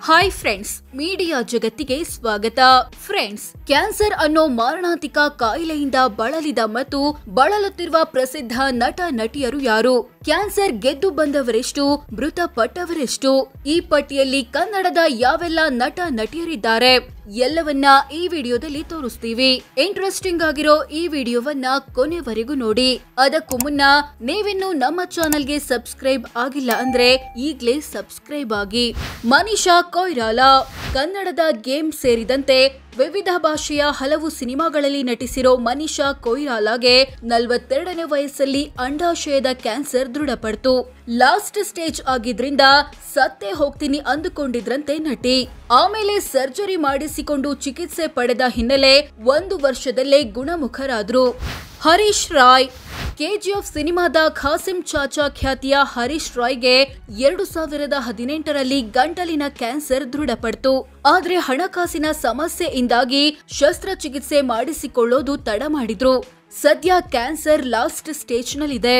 Hi friends, media ಜಗತ್ತಿಗೆ ಸ್ವಾಗತ. Friends, cancer ಅನ್ನೋ ಮಾರಣಾಂತಿಕ ಕಾಯಿಲೆಯಿಂದ ಬಳಲಿದ ಮತ್ತು ಬಳಲುತ್ತಿರುವ ಪ್ರಸಿದ್ಧ ನಟ ನಟಿಯರು ಯಾರು? ಕ್ಯಾನ್ಸರ್ ಗೆದ್ದು ಬಂದವರೆಷ್ಟು, ಮೃತಪಟ್ಟವರೆಷ್ಟು? ಈ ಪಟ್ಟಿಯಲ್ಲಿ ಕನ್ನಡದ ಯಾವೆಲ್ಲ ನಟ ನಟಿಯರಿದ್ದಾರೆ ಎಲ್ಲವನ್ನ ಈ ವಿಡಿಯೋದಲ್ಲಿ ತೋರಿಸ್ತೀವಿ. ಇಂಟ್ರೆಸ್ಟಿಂಗ್ ಆಗಿರೋ ಈ ವಿಡಿಯೋವನ್ನ ಕೊನೆವರೆಗೂ ನೋಡಿ. ಅದಕ್ಕೂ ಮುನ್ನ ನೀವಿನ್ನು ನಮ್ಮ ಚಾನೆಲ್ಗೆ ಸಬ್ಸ್ಕ್ರೈಬ್ ಆಗಿಲ್ಲ ಅಂದ್ರೆ ಈಗ್ಲೇ ಸಬ್ಸ್ಕ್ರೈಬ್ ಆಗಿ. ಮನೀಷಾ ಕೊಯಿರಾಲಾ ಕನ್ನಡದ ಗೇಮ್ ಸೇರಿದಂತೆ ವಿವಿಧ ಭಾಷೆಯ ಹಲವು ಸಿನಿಮಾಗಳಲ್ಲಿ ನಟಿಸಿರೋ ಮನೀಷಾ ಕೊಯಿರಾಲಾಗೆ 42ನೇ ವಯಸ್ಸಲ್ಲಿ ಅಂಡಾಶಯದ ಕ್ಯಾನ್ಸರ್ ದೃಢಪಡ್ತು. ಲಾಸ್ಟ್ ಸ್ಟೇಜ್ ಆಗಿದ್ರಿಂದ ಸತ್ತೇ ಹೋಗ್ತೀನಿ ಅಂದುಕೊಂಡಿದ್ರಂತೆ ನಟಿ. ಆಮೇಲೆ ಸರ್ಜರಿ ಮಾಡಿಸಿಕೊಂಡು ಚಿಕಿತ್ಸೆ ಪಡೆದ ಹಿನ್ನೆಲೆ 1 ವರ್ಷದಲ್ಲೇ ಗುಣಮುಖರಾದ್ರು. ಹರೀಶ್ ರಾಯ್ ಕೆಜಿಎಫ್ ಸಿನಿಮಾದ ಖಾಸಿಂ ಚಾಚಾ ಖ್ಯಾತಿಯ ಹರೀಶ್ ರಾಯ್ಗೆ 2018ರಲ್ಲಿ ಗಂಟಲಿನ ಕ್ಯಾನ್ಸರ್ ದೃಢಪಡ್ತು. ಆದ್ರೆ ಹಣಕಾಸಿನ ಸಮಸ್ಯೆಯಿಂದಾಗಿ ಶಸ್ತ್ರಚಿಕಿತ್ಸೆ ಮಾಡಿಸಿಕೊಳ್ಳೋದು ತಡ ಮಾಡಿದ್ರು. ಸದ್ಯ ಕ್ಯಾನ್ಸರ್ ಲಾಸ್ಟ್ ಸ್ಟೇಜ್ ನಲ್ಲಿದೆ.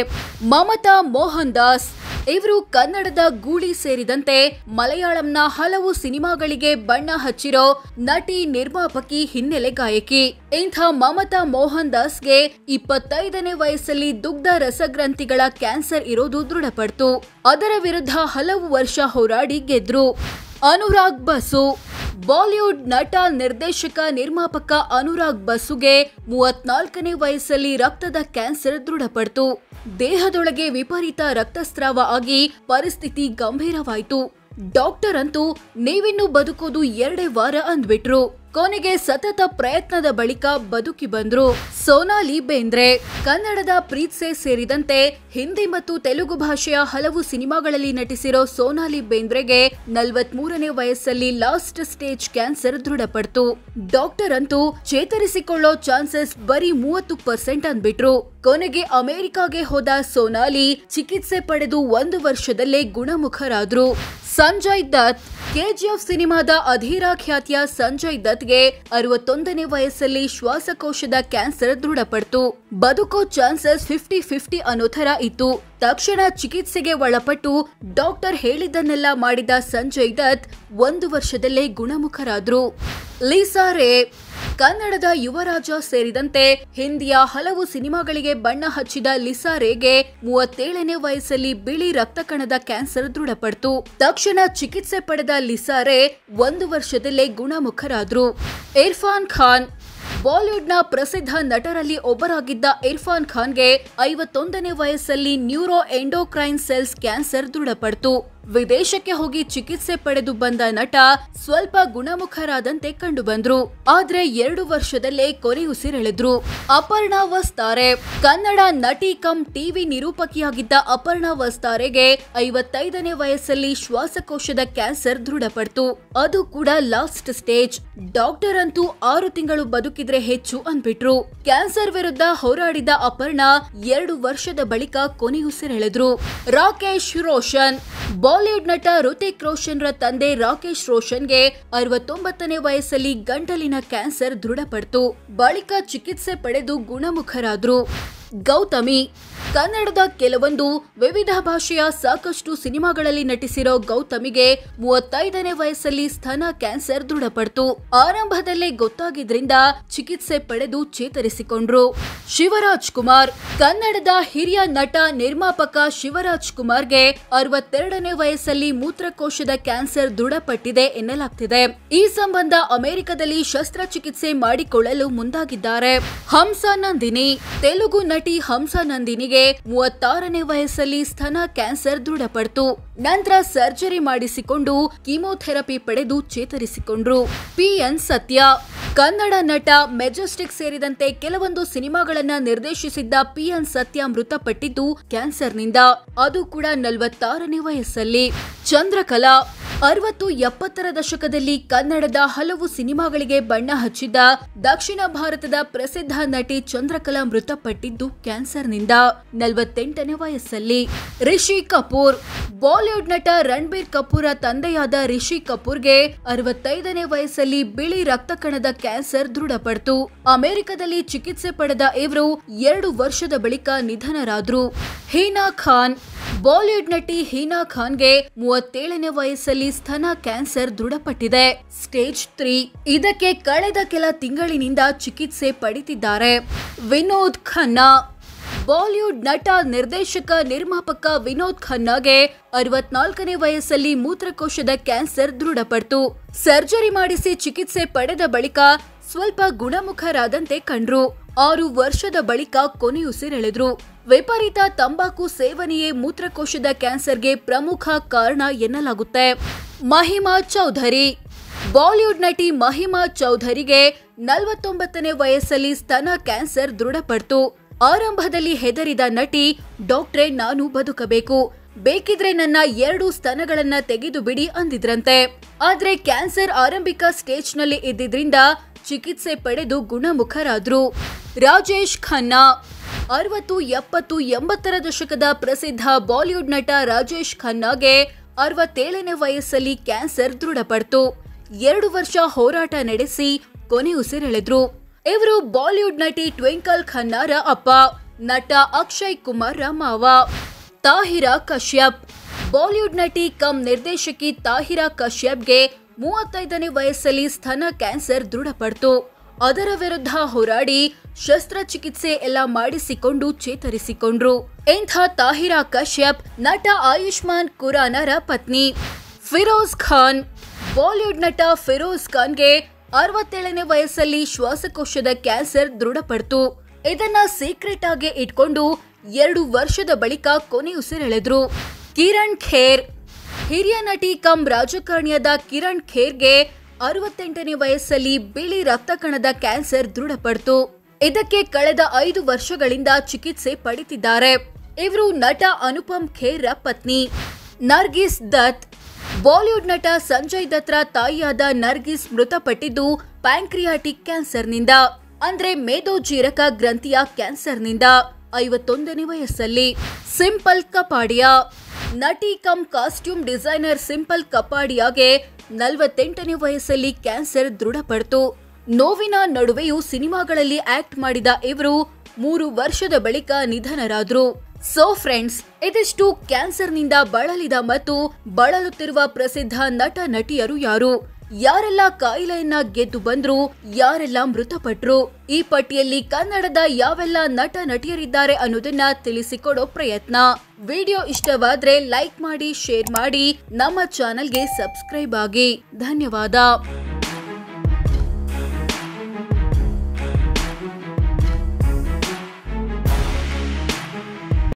ಮಮತಾ ಮೋಹನ್ ದಾಸ್ ಇವರು ಕನ್ನಡದ ಗೂಳಿ ಸೇರಿದಂತೆ ಮಲಯಾಳಂನ ಹಲವು ಸಿನಿಮಾಗಳಿಗೆ ಬಣ್ಣ ಹಚ್ಚಿರೋ ನಟಿ, ನಿರ್ಮಾಪಕಿ, ಹಿನ್ನೆಲೆ ಗಾಯಕಿ. ಇಂಥ ಮಮತಾ ಮೋಹನ್ ದಾಸ್ಗೆ 25ನೇ ವಯಸ್ಸಲ್ಲಿ ದುಗ್ಧ ರಸಗ್ರಂಥಿಗಳ ಕ್ಯಾನ್ಸರ್ ಇರೋದು ದೃಢಪಡ್ತು. ಅದರ ವಿರುದ್ಧ ಹಲವು ವರ್ಷ ಹೋರಾಡಿ ಗೆದ್ರು. ಅನುರಾಗ್ ಬಸು ಬಾಲಿವುಡ್ ನಟ, ನಿರ್ದೇಶಕ, ನಿರ್ಮಾಪಕ ಅನುರಾಗ್ ಬಸುಗೆ 34ನೇ ವಯಸ್ಸಲ್ಲಿ ರಕ್ತದ ಕ್ಯಾನ್ಸರ್ ದೃಢಪಡ್ತು. ದೇಹದೊಳಗೆ ವಿಪರೀತ ರಕ್ತಸ್ರಾವ ಆಗಿ ಪರಿಸ್ಥಿತಿ ಗಂಭೀರವಾಯಿತು. ಡಾಕ್ಟರ್ ಅಂತೂ ನೀವಿನ್ನು ಬದುಕೋದು 2 ವಾರ ಅಂದ್ಬಿಟ್ರು. ಕೊನೆಗೆ ಸತತ ಪ್ರಯತ್ನದ ಬಳಿಕ ಬದುಕಿ ಬಂದ್ರು. ಸೋನಾಲಿ ಬೇಂದ್ರೆ ಕನ್ನಡದ ಪ್ರೀತ್ಸೆ ಸೇರಿದಂತೆ ಹಿಂದಿ ಮತ್ತು ತೆಲುಗು ಭಾಷೆಯ ಹಲವು ಸಿನಿಮಾಗಳಲ್ಲಿ ನಟಿಸಿರೋ ಸೋನಾಲಿ ಬೇಂದ್ರೆಗೆ 43ನೇ ವಯಸ್ಸಲ್ಲಿ ಲಾಸ್ಟ್ ಸ್ಟೇಜ್ ಕ್ಯಾನ್ಸರ್ ದೃಢಪಡ್ತು. ಡಾಕ್ಟರ್ ಅಂತೂ ಚೇತರಿಸಿಕೊಳ್ಳೋ ಚಾನ್ಸಸ್ ಬರೀ 30% ಅಂದ್ಬಿಟ್ರು. ಕೊನೆಗೆ ಅಮೆರಿಕಾಗೆ ಹೋದ ಸೋನಾಲಿ ಚಿಕಿತ್ಸೆ ಪಡೆದು 1 ವರ್ಷದಲ್ಲೇ ಗುಣಮುಖರಾದ್ರು. ಸಂಜಯ್ ದತ್ ಕೆಜಿಎಫ್ ಸಿನಿಮಾದ ಅಧೀರಾ ಖ್ಯಾತಿಯ ಸಂಜಯ್ ದತ್ಗೆ 61ನೇ ವಯಸ್ಸಲ್ಲಿ ಶ್ವಾಸಕೋಶದ ಕ್ಯಾನ್ಸರ್ ದೃಢಪಡ್ತು. ಬದುಕೋ ಚಾನ್ಸಸ್ 50-50 ಅನ್ನೋ ಥರ ಇತ್ತು. ತಕ್ಷಣ ಚಿಕಿತ್ಸೆಗೆ ಒಳಪಟ್ಟು ಡಾಕ್ಟರ್ ಹೇಳಿದ್ದನ್ನೆಲ್ಲ ಮಾಡಿದ ಸಂಜಯ್ ದತ್ 1 ವರ್ಷದಲ್ಲೇ ಗುಣಮುಖರಾದ್ರು. ಲಿಸಾ ರೇ ಕನ್ನಡದ ಯುವರಾಜ ಸೇರಿದಂತೆ ಹಿಂದಿಯ ಹಲವು ಸಿನಿಮಾಗಳಿಗೆ ಬಣ್ಣ ಹಚ್ಚಿದ ಲಿಸಾ ರೇಗೆ 37ನೇ ವಯಸ್ಸಲ್ಲಿ ಬಿಳಿ ರಕ್ತ ಕಣದ ಕ್ಯಾನ್ಸರ್ ದೃಢಪಡ್ತು. ತಕ್ಷಣ ಚಿಕಿತ್ಸೆ ಪಡೆದ ಲಿಸಾ ರೇ 1 ವರ್ಷದಲ್ಲೇ ಗುಣಮುಖರಾದ್ರು. ಇರ್ಫಾನ್ ಖಾನ್ ಬಾಲಿವುಡ್ನ ಪ್ರಸಿದ್ಧ ನಟರಲ್ಲಿ ಒಬ್ಬರಾಗಿದ್ದ ಇರ್ಫಾನ್ ಖಾನ್ಗೆ 51ನೇ ವಯಸ್ಸಲ್ಲಿ ನ್ಯೂರೋ ಎಂಡೋಕ್ರೈನ್ ಸೆಲ್ಸ್ ಕ್ಯಾನ್ಸರ್ ದೃಢಪಡ್ತು. ವಿದೇಶಕ್ಕೆ ಹೋಗಿ ಚಿಕಿತ್ಸೆ ಪಡೆದು ಬಂದ ನಟ ಸ್ವಲ್ಪ ಗುಣಮುಖರಾದಂತೆ ಕಂಡು ಬಂದ್ರು. ಆದ್ರೆ 2 ವರ್ಷದಲ್ಲೇ ಕೊನೆಯುಸಿರೆಳೆದ್ರು. ಅಪರ್ಣಾ ವಸ್ತಾರೆ ಕನ್ನಡ ನಟಿ ಕಮ್ ಟಿವಿ ನಿರೂಪಕಿಯಾಗಿದ್ದ ಅಪರ್ಣಾ ವಸ್ತಾರೆಗೆ 55ನೇ ವಯಸ್ಸಲ್ಲಿ ಶ್ವಾಸಕೋಶದ ಕ್ಯಾನ್ಸರ್ ದೃಢಪಡ್ತು. ಅದು ಕೂಡ ಲಾಸ್ಟ್ ಸ್ಟೇಜ್. ಡಾಕ್ಟರ್ ಅಂತೂ 6 ತಿಂಗಳು ಬದುಕಿದ್ರೆ ಹೆಚ್ಚು ಅಂದ್ಬಿಟ್ರು. ಕ್ಯಾನ್ಸರ್ ವಿರುದ್ಧ ಹೋರಾಡಿದ ಅಪರ್ಣಾ 2 ವರ್ಷದ ಬಳಿಕ ಕೊನೆಯುಸಿರೆಳೆದ್ರು. ರಾಕೇಶ್ ರೋಷನ್ ಬಾಲಿವುಡ್ ನಟ ಋತಿಕ್ ರೋಷನ್ ರ ತಂದೆ ರಾಕೇಶ್ ರೋಷನ್ಗೆ 69ನೇ ವಯಸ್ಸಲ್ಲಿ ಗಂಟಲಿನ ಕ್ಯಾನ್ಸರ್ ದೃಢಪಡ್ತು. ಬಳಿಕ ಚಿಕಿತ್ಸೆ ಪಡೆದು ಗುಣಮುಖರಾದ್ರು. ಗೌತಮಿ ಕನ್ನಡದ ಕೆಲವೊಂದು ವಿವಿಧ ಭಾಷೆಯ ಸಾಕಷ್ಟು ಸಿನಿಮಾಗಳಲ್ಲಿ ನಟಿಸಿರೋ ಗೌತಮಿಗೆ 35ನೇ ವಯಸ್ಸಲ್ಲಿ ಸ್ತನ ಕ್ಯಾನ್ಸರ್ ದೃಢಪಡ್ತು. ಆರಂಭದಲ್ಲೇ ಗೊತ್ತಾಗಿದ್ರಿಂದ ಚಿಕಿತ್ಸೆ ಪಡೆದು ಚೇತರಿಸಿಕೊಂಡ್ರು. ಶಿವರಾಜ್ ಕುಮಾರ್ ಕನ್ನಡದ ಹಿರಿಯ ನಟ, ನಿರ್ಮಾಪಕ ಶಿವರಾಜ್ ಕುಮಾರ್ಗೆ 62ನೇ ವಯಸ್ಸಲ್ಲಿ ಮೂತ್ರಕೋಶದ ಕ್ಯಾನ್ಸರ್ ದೃಢಪಟ್ಟಿದೆ ಎನ್ನಲಾಗ್ತಿದೆ. ಈ ಸಂಬಂಧ ಅಮೆರಿಕದಲ್ಲಿ ಶಸ್ತ್ರಚಿಕಿತ್ಸೆ ಮಾಡಿಕೊಳ್ಳಲು ಮುಂದಾಗಿದ್ದಾರೆ. ಹಂಸ ನಂದಿನಿ ತೆಲುಗು ನಟಿ ಹಂಸ ನಂದಿನಿಗೆ 36ನೇ ವಯಸ್ಸಲ್ಲಿ ಸ್ತನ ಕ್ಯಾನ್ಸರ್ ದೃಢಪಡ್ತು. ನಂತರ ಸರ್ಜರಿ ಮಾಡಿಸಿಕೊಂಡು ಕೀಮೋಥೆರಪಿ ಪಡೆದು ಚೇತರಿಸಿಕೊಂಡ್ರು. PN ಸತ್ಯ ಕನ್ನಡ ನಟ, ಮೆಜೆಸ್ಟಿಕ್ ಸೇರಿದಂತೆ ಕೆಲವೊಂದು ಸಿನಿಮಾಗಳನ್ನ ನಿರ್ದೇಶಿಸಿದ್ದ PN ಸತ್ಯ ಮೃತಪಟ್ಟಿದ್ದು ಕ್ಯಾನ್ಸರ್ನಿಂದ. ಅದು ಕೂಡ 46ನೇ ವಯಸ್ಸಲ್ಲಿ. ಚಂದ್ರಕಲಾ 60-70ರ ದಶಕದಲ್ಲಿ ಕನ್ನಡದ ಹಲವು ಸಿನಿಮಾಗಳಿಗೆ ಬಣ್ಣ ಹಚ್ಚಿದ್ದ ದಕ್ಷಿಣ ಭಾರತದ ಪ್ರಸಿದ್ಧ ನಟಿ ಚಂದ್ರಕಲಾ ಮೃತಪಟ್ಟಿದ್ದು ಕ್ಯಾನ್ಸರ್ನಿಂದ 48ನೇ ವಯಸ್ಸಲ್ಲಿ. ರಿಷಿ ಕಪೂರ್ ಬಾಲಿವುಡ್ ನಟ ರಣಬೀರ್ ಕಪೂರ್ ತಂದೆಯಾದ ರಿಷಿ ಕಪೂರ್ಗೆ 65ನೇ ವಯಸ್ಸಲ್ಲಿ ಬಿಳಿ ರಕ್ತ ಕಣದ ಕ್ಯಾನ್ಸರ್ ದೃಢಪಡ್ತು. ಅಮೆರಿಕದಲ್ಲಿ ಚಿಕಿತ್ಸೆ ಪಡೆದ ಇವರು 2 ವರ್ಷದ ಬಳಿಕ ನಿಧನರಾದ್ರು. ಹೀನಾ ಖಾನ್ ಬಾಲಿವುಡ್ ನಟಿ ಹೀನಾ ಖಾನ್ಗೆ 37ನೇ ವಯಸ್ಸಲ್ಲಿ ಸ್ತನ ಕ್ಯಾನ್ಸರ್ ದೃಢಪಟ್ಟಿದೆ. ಸ್ಟೇಜ್ 3. ಇದಕ್ಕೆ ಕಳೆದ ಕೆಲ ತಿಂಗಳಿನಿಂದ ಚಿಕಿತ್ಸೆ ಪಡೆದಿದ್ದಾರೆ. ವಿನೋದ್ ಖನ್ನಾ. ಬಾಲಿವುಡ್ ನಟ, ನಿರ್ದೇಶಕ, ನಿರ್ಮಾಪಕ ವಿನೋದ್ ಖನ್ನಾಗೆ 64ನೇ ವಯಸ್ಸಲ್ಲಿ ಮೂತ್ರಕೋಶದ ಕ್ಯಾನ್ಸರ್ ದೃಢಪಟ್ಟಿತು. ಸರ್ಜರಿ ಮಾಡಿಸಿ ಚಿಕಿತ್ಸೆ ಪಡೆದ ಬಳಿಕ ಸ್ವಲ್ಪ ಗುಣಮುಖರಾದಂತೆ ಕಂಡ್ರು. 6 ವರ್ಷದ ಬಳಿಕ ಕೊನೆಯುಸಿರೆಳೆದ್ರು. ವಿಪರೀತ ತಂಬಾಕು ಸೇವನೆಯೇ ಮೂತ್ರಕೋಶದ ಕ್ಯಾನ್ಸರ್ಗೆ ಪ್ರಮುಖ ಕಾರಣ ಎನ್ನಲಾಗುತ್ತೆ. ಮಹಿಮಾ ಚೌಧರಿ. ಬಾಲಿವುಡ್ ನಟಿ ಮಹಿಮಾ ಚೌಧರಿಗೆ 49ನೇ ವಯಸ್ಸಲ್ಲಿ ಸ್ತನ ಕ್ಯಾನ್ಸರ್ ದೃಢಪಟ್ಟಿತು. ಆರಂಭದಲ್ಲಿ ಹೆದರಿದ ನಟಿ, ಡಾಕ್ಟ್ರೇ ನಾನು ಬದುಕಬೇಕು, ಬೇಕಿದ್ರೆ ನನ್ನ 2 ಸ್ತನಗಳನ್ನ ತೆಗೆದು ಬಿಡಿ ಅಂದಿದ್ರಂತೆ. ಆದ್ರೆ ಕ್ಯಾನ್ಸರ್ ಆರಂಭಿಕ ಸ್ಟೇಜ್ ನಲ್ಲಿ ಇದ್ದಿದ್ರಿಂದ ಚಿಕಿತ್ಸೆ ಪಡೆದು ಗುಣಮುಖರಾದ್ರು. ರಾಜೇಶ್ ಖನ್ನಾ. 60, 70, 80ರ ದಶಕದ ಪ್ರಸಿದ್ಧ ಬಾಲಿವುಡ್ ನಟ ರಾಜೇಶ್ ಖನ್ನಾಗೆ 67ನೇ ವಯಸ್ಸಲ್ಲಿ ಕ್ಯಾನ್ಸರ್ ದೃಢಪಟ್ಟಿತು. 2 ವರ್ಷ ಹೋರಾಟ ನಡೆಸಿ ಕೊನೆಯುಸಿರೆಳೆದ್ರು. ಇವರು ಬಾಲಿವುಡ್ ನಟಿ ಟ್ವಿಂಕಲ್ ಖನ್ನಾರ ಅಪ್ಪ, ನಟ ಅಕ್ಷಯ್ ಕುಮಾರ್ ಮಾವ. ತಾಹಿರಾ ಕಶ್ಯಪ್. ಬಾಲಿವುಡ್ ನಟಿ ಕಮ್ ನಿರ್ದೇಶಕಿ ತಾಹಿರಾ ಕಶ್ಯಪ್ಗೆ 35ನೇ ವಯಸ್ಸಲ್ಲಿ ಸ್ತನ ಕ್ಯಾನ್ಸರ್ ದೃಢಪಟ್ಟಿತು. ಅದರ ವಿರುದ್ಧ ಹೋರಾಡಿ ಶಸ್ತ್ರಚಿಕಿತ್ಸೆ ಎಲ್ಲ ಮಾಡಿಸಿಕೊಂಡು ಚೇತರಿಸಿಕೊಂಡ್ರು. ಇಂಥ ತಾಹಿರಾ ಕಶ್ಯಪ್ ನಟ ಆಯುಷ್ಮಾನ್ ಖುರಾನರ ಪತ್ನಿ. ಫಿರೋಜ್ ಖಾನ್. ಬಾಲಿವುಡ್ ನಟ ಫಿರೋಜ್ ಖಾನ್ಗೆ 67ನೇ ವಯಸ್ಸಲ್ಲಿ ಶ್ವಾಸಕೋಶದ ಕ್ಯಾನ್ಸರ್ ದೃಢಪಟ್ಟಿತು. ಇದನ್ನ ಸೀಕ್ರೆಟ್ ಆಗಿ ಇಟ್ಕೊಂಡು 2 ವರ್ಷದ ಬಳಿಕ ಕೊನೆಯುಸಿರೆಳೆದ್ರು. ಕಿರಣ್ ಖೇರ್. ಹಿರಿಯ ನಟಿ ಕಮ್ ರಾಜಕಾರಣಿಯಾದ ಕಿರಣ್ ಖೇರ್ಗೆ 68ನೇ ವಯಸ್ಸಲ್ಲಿ ಬಿಳಿ ರಕ್ತ ಕಣದ ಕ್ಯಾನ್ಸರ್ ದೃಢಪಟ್ಟಿತು. ಇದಕ್ಕೆ ಕಳೆದ 5 ವರ್ಷಗಳಿಂದ ಚಿಕಿತ್ಸೆ ಪಡೆದಿದ್ದಾರೆ. ಇವರು ನಟ ಅನುಪಮ್ ಖೇರ್ರ ಪತ್ನಿ. ನರ್ಗಿಸ್ ದತ್. ಬಾಲಿವುಡ್ ನಟ ಸಂಜಯ್ ದತ್ತರ ತಾಯಿಯಾದ ನರ್ಗಿಸ್ ಮೃತಪಟ್ಟಿದ್ದು ಪ್ಯಾಂಕ್ರಿಯಾಟಿಕ್ ಕ್ಯಾನ್ಸರ್ನಿಂದ, ಅಂದ್ರೆ ಮೇದೋಜೀರಕ ಗ್ರಂಥಿಯ ಕ್ಯಾನ್ಸರ್ನಿಂದ 51ನೇ ವಯಸ್ಸಲ್ಲಿ. ಸಿಂಪಲ್ ಕಪಾಡಿಯಾ. ನಟಿ ಕಮ್ ಕಾಸ್ಟ್ಯೂಮ್ ಡಿಸೈನರ್ ಸಿಂಪಲ್ ಕಪಾಡಿಯಾಗೆ 48ನೇ ವಯಸ್ಸಲ್ಲಿ ಕ್ಯಾನ್ಸರ್ ದೃಢಪಟ್ಟಿತು. ನೋವಿನ ನಡುವೆಯೂ ಸಿನಿಮಾಗಳಲ್ಲಿ ಆಕ್ಟ್ ಮಾಡಿದ ಇವರು 3 ವರ್ಷದ ಬಳಿಕ ನಿಧನರಾದ್ರು. ಸೋ ಫ್ರೆಂಡ್ಸ್, ಇದಿಷ್ಟು ಕ್ಯಾನ್ಸರ್ನಿಂದ ಬಳಲಿದ ಮತ್ತು ಬಳಲುತ್ತಿರುವ ಪ್ರಸಿದ್ಧ ನಟ ನಟಿಯರು ಯಾರು, ಯಾರೆಲ್ಲ ಕಾಯಿಲೆಯನ್ನ ಗೆದ್ದು ಬಂದ್ರು, ಯಾರೆಲ್ಲ ಮೃತಪಟ್ರು. ಈ ಪಟ್ಟಿಯಲ್ಲಿ ಕನ್ನಡದ ಯಾವೆಲ್ಲ ನಟ ನಟಿಯರಿದ್ದಾರೆ ಅನ್ನೋದನ್ನ ತಿಳಿಸಿಕೊಡೋ ಪ್ರಯತ್ನ. ವಿಡಿಯೋ ಇಷ್ಟವಾದ್ರೆ ಲೈಕ್ ಮಾಡಿ, ಶೇರ್ ಮಾಡಿ, ನಮ್ಮ ಚಾನೆಲ್ಗೆ ಸಬ್ಸ್ಕ್ರೈಬ್ ಆಗಿ. ಧನ್ಯವಾದ.